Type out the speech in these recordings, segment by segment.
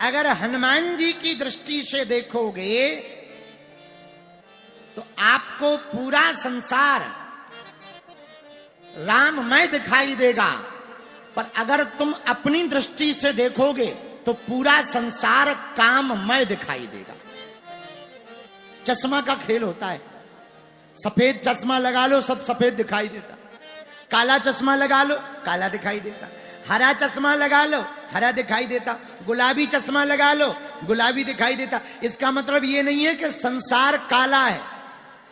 अगर हनुमान जी की दृष्टि से देखोगे तो आपको पूरा संसार राममय दिखाई देगा, पर अगर तुम अपनी दृष्टि से देखोगे तो पूरा संसार काममय दिखाई देगा। चश्मा का खेल होता है, सफेद चश्मा लगा लो सब सफेद दिखाई देता, काला चश्मा लगा लो काला दिखाई देता, हरा चश्मा लगा लो हरा दिखाई देता, गुलाबी चश्मा लगा लो गुलाबी दिखाई देता। इसका मतलब ये नहीं है कि संसार काला है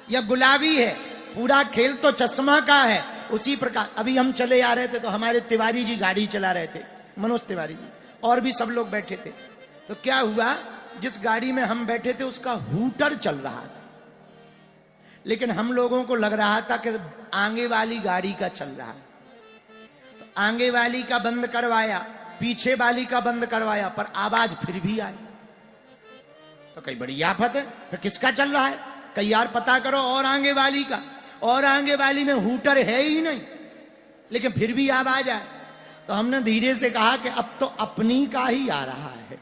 या गुलाबी है, पूरा खेल तो चश्मा का है। उसी प्रकार अभी हम चले आ रहे थे तो हमारे तिवारी जी गाड़ी चला रहे थे, मनोज तिवारी जी, और भी सब लोग बैठे थे। तो क्या हुआ, जिस गाड़ी में हम बैठे थे उसका हूटर चल रहा था, लेकिन हम लोगों को लग रहा था कि आगे वाली गाड़ी का चल रहा है। तो आगे वाली का बंद करवाया, पीछे वाली का बंद करवाया, पर आवाज फिर भी आई। तो कई बड़ी आफत है, फिर किसका चल रहा है? कई यार पता करो और आगे वाली का, और आगे वाली में हूटर है ही नहीं, लेकिन फिर भी आवाज आए। तो हमने धीरे से कहा कि अब तो अपनी का ही आ रहा है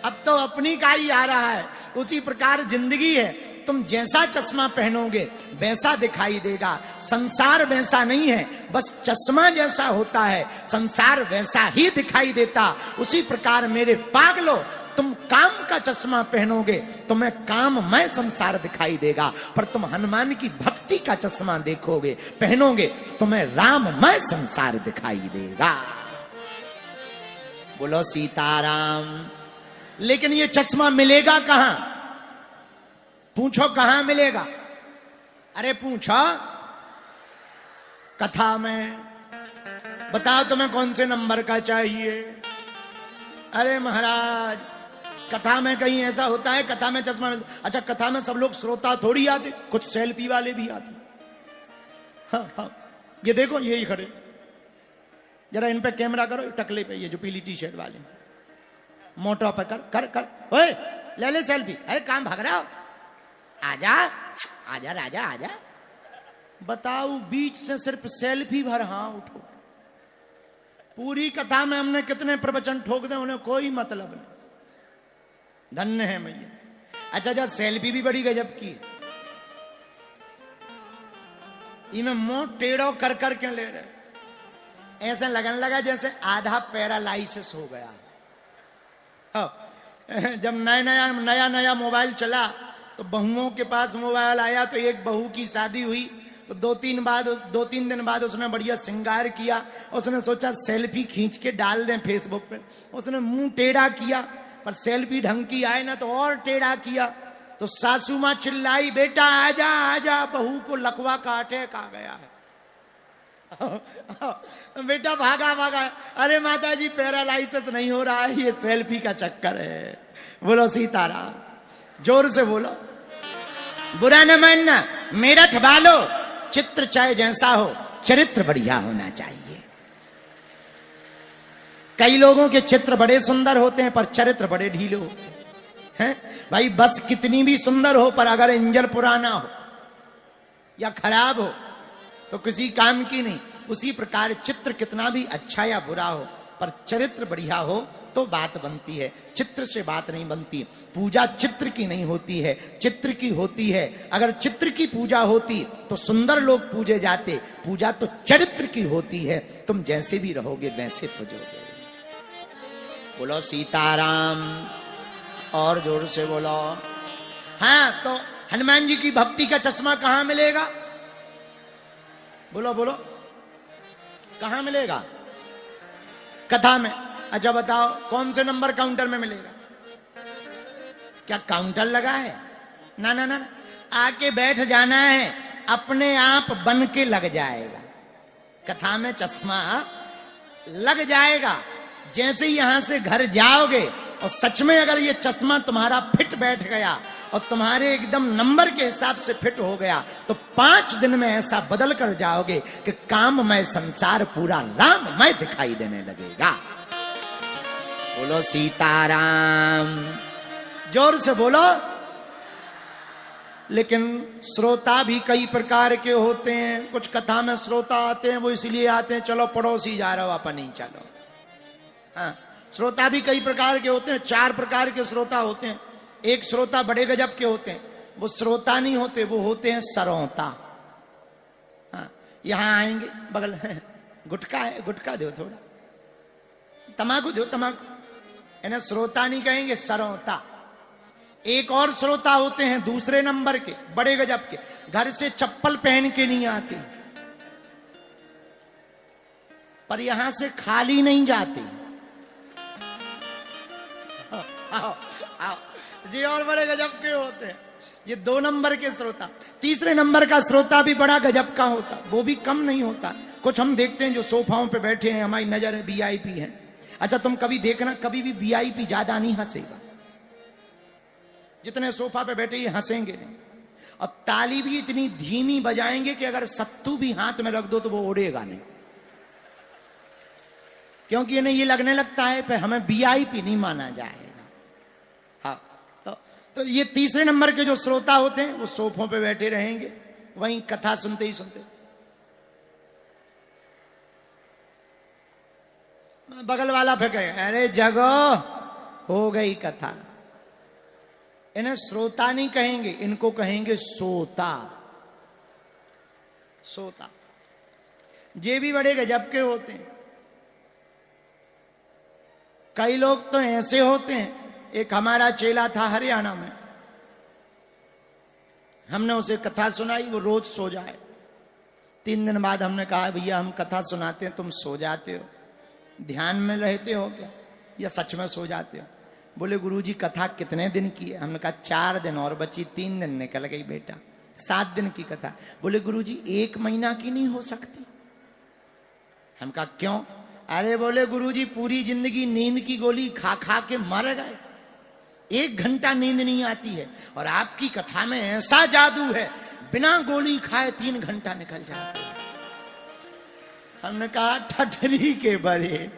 अब तो अपनी का ही आ रहा है। उसी प्रकार जिंदगी है, तुम जैसा चश्मा पहनोगे वैसा दिखाई देगा। संसार वैसा नहीं है, बस चश्मा जैसा होता है संसार वैसा ही दिखाई देता। उसी प्रकार मेरे पागलो, तुम काम का चश्मा पहनोगे तुम्हें काममय संसार दिखाई देगा, पर तुम हनुमान की भक्ति का चश्मा देखोगे पहनोगे तो तुम्हें राममय संसार दिखाई देगा। बोलो सीताराम। लेकिन ये चश्मा मिलेगा कहां? पूछो कहां मिलेगा? अरे पूछो कथा में। बताओ तुम्हें कौन से नंबर का चाहिए? अरे महाराज कथा में कहीं ऐसा होता है कथा में चश्मा मिलता? अच्छा कथा में सब लोग श्रोता थोड़ी आते, कुछ सेल्फी वाले भी आते। हाँ हाँ ये देखो यही खड़े, जरा इन पे कैमरा करो, टकले पे, ये जो पीली टी शर्ट वाले, मोटा पे कर कर कर, ओए ले ले सेल्फी। अरे काम भाग रहा हो, आजा आजा राजा आजा। बताओ बीच से सिर्फ सेल्फी भर हाँ उठो। पूरी कथा में हमने कितने प्रवचन ठोक दे, उन्हें कोई मतलब नहीं। धन्य है मैया। अच्छा अच्छा सेल्फी भी बड़ी गजब की, इनमें मुंह टेढ़ो कर कर के ले रहे, ऐसे लगन लगा जैसे आधा पैरालाइसिस हो गया। जब नया नया मोबाइल चला तो बहुओं के पास मोबाइल आया, तो एक बहू की शादी हुई तो दो तीन दिन बाद उसने बढ़िया श्रृंगार किया। उसने सोचा सेल्फी खींच के डाल दें फेसबुक पे। उसने मुंह टेढ़ा किया, पर सेल्फी ढंग की आए ना तो और टेढ़ा किया। तो सासू मां चिल्लाई, बेटा आजा आजा, बहू को लकवा का अटैक आ गया है। बेटा भागा भागा, अरे माता जी पैरालाइसिस नहीं हो रहा है, ये सेल्फी का चक्कर है। बोलो सीताराम, जोर से बोलो। बुरा न मानना, मेरठ वालो, चित्र चाहे जैसा हो चरित्र बढ़िया होना चाहिए। कई लोगों के चित्र बड़े सुंदर होते हैं पर चरित्र बड़े ढीले होते हैं। भाई बस कितनी भी सुंदर हो पर अगर इंजन पुराना हो या खराब हो तो किसी काम की नहीं। उसी प्रकार चित्र कितना भी अच्छा या बुरा हो पर चरित्र बढ़िया हो तो बात बनती है, चित्र से बात नहीं बनती। पूजा चित्र की नहीं होती है, चित्र की होती है। अगर चित्र की पूजा होती तो सुंदर लोग पूजे जाते, पूजा तो चरित्र की होती है। तुम जैसे भी रहोगे वैसे पूजोगे। बोलो सीताराम, और जोर से बोलो। हाँ तो हनुमान जी की भक्ति का चश्मा कहां मिलेगा? बोलो बोलो कहां मिलेगा? कथा में। अच्छा बताओ कौन से नंबर काउंटर में मिलेगा? क्या काउंटर लगा है? ना ना ना, आके बैठ जाना है, अपने आप बन के लग जाएगा। कथा में चश्मा लग जाएगा। जैसे ही यहां से घर जाओगे और सच में अगर ये चश्मा तुम्हारा फिट बैठ गया और तुम्हारे एकदम नंबर के हिसाब से फिट हो गया तो 5 दिन में ऐसा बदल कर जाओगे कि काममय संसार पूरा राममय दिखाई देने लगेगा। बोलो सीताराम, जोर से बोलो। लेकिन श्रोता भी कई प्रकार के होते हैं। कुछ कथा में श्रोता आते हैं, वो इसलिए आते हैं चलो पड़ोसी जा रहा हो अपन ही चलो। हाँ श्रोता भी कई प्रकार के होते हैं, 4 प्रकार के श्रोता होते हैं। एक श्रोता बड़े गजब के होते हैं, वो श्रोता नहीं होते, वो होते हैं सरौता। हाँ, यहां आएंगे बगल में गुटखा है, गुटखा दो, थोड़ा तमाकू दो, तमाकू। इन्हें श्रोता नहीं कहेंगे, सरौता। एक और श्रोता होते हैं दूसरे नंबर के, बड़े गजब के, घर से चप्पल पहन के नहीं आते, पर यहां से खाली नहीं जाते। आओ, आओ। जी, और बड़े गजब के होते हैं ये 2 नंबर के श्रोता। तीसरे नंबर का श्रोता भी बड़ा गजब का होता, वो भी कम नहीं होता। कुछ हम देखते हैं जो सोफाओं पे बैठे हैं, हमारी नजर है वीआईपी है। अच्छा, तुम कभी देखना, कभी भी वीआईपी ज्यादा नहीं हंसेगा। जितने सोफा पे बैठे ये हंसेंगे नहीं, और ताली भी इतनी धीमी बजाएंगे कि अगर सत्तू भी हाथ में रख दो तो वो उड़ेगा नहीं, क्योंकि इन्हें ये लगने लगता है कि हमें वीआईपी नहीं माना जाएगा। हाँ, तो ये तीसरे नंबर के जो श्रोता होते हैं वो सोफों पे बैठे रहेंगे, वहीं कथा सुनते ही सुनते। बगल वाला फेंके, अरे जगो हो गई कथा। इन्हें श्रोता नहीं कहेंगे, इनको कहेंगे सोता। सोता ये भी बड़े गजब के होते हैं। कई लोग तो ऐसे होते हैं, एक हमारा चेला था हरियाणा में, हमने उसे कथा सुनाई, वो रोज सो जाए। 3 दिन बाद हमने कहा, भैया हम कथा सुनाते हैं, तुम सो जाते हो, ध्यान में रहते हो क्या, या सच में सो जाते हो? बोले गुरुजी कथा कितने दिन की है? हमने कहा 4 दिन और बची, 3 दिन निकल गई बेटा, 7 दिन की कथा। बोले गुरुजी 1 महीना की नहीं हो सकती? हम कहा क्यों? अरे बोले गुरुजी पूरी जिंदगी नींद की गोली खा खा के मर गए, 1 घंटा नींद नहीं आती है, और आपकी कथा में ऐसा जादू है, बिना गोली खाए 3 घंटा निकल जाता है। हमने कहा ठठरी के बरे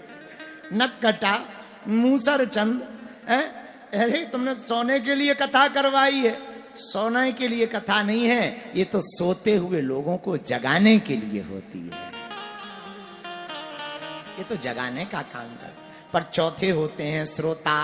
नक्कटा मूसर चंद, अरे तुमने सोने के लिए कथा करवाई है, सोने के लिए कथा नहीं है, ये तो सोते हुए लोगों को जगाने के लिए होती है, ये तो जगाने का काम कर। पर चौथे होते हैं श्रोता,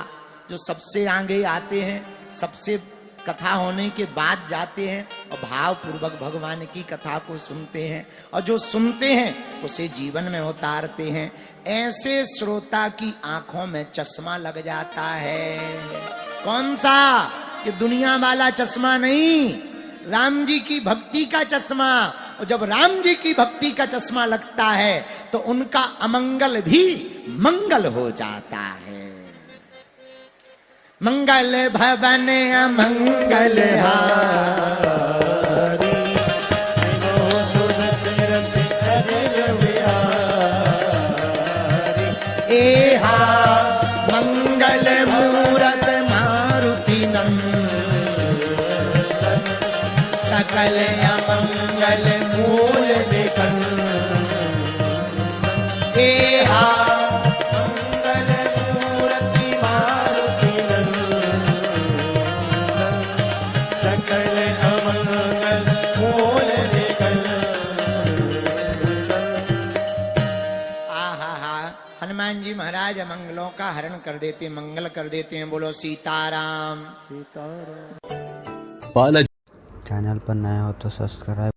जो सबसे आगे आते हैं, सबसे कथा होने के बाद जाते हैं और भाव पूर्वक भगवान की कथा को सुनते हैं, और जो सुनते हैं उसे जीवन में उतारते हैं। ऐसे श्रोता की आंखों में चश्मा लग जाता है। कौन सा? कि दुनिया वाला चश्मा नहीं, राम जी की भक्ति का चश्मा। और जब राम जी की भक्ति का चश्मा लगता है तो उनका अमंगल भी मंगल हो जाता है। मंगल भवन अमंगल हारी, एहा मंगल मूरत मारुति नंदन, सकल अमंगल मूल विकंदन, एहा हनुमान जी महाराज मंगलों का हरण कर देते, मंगल कर देते हैं। बोलो सीताराम। सीताराम। चैनल पर नया हो तो सब्सक्राइब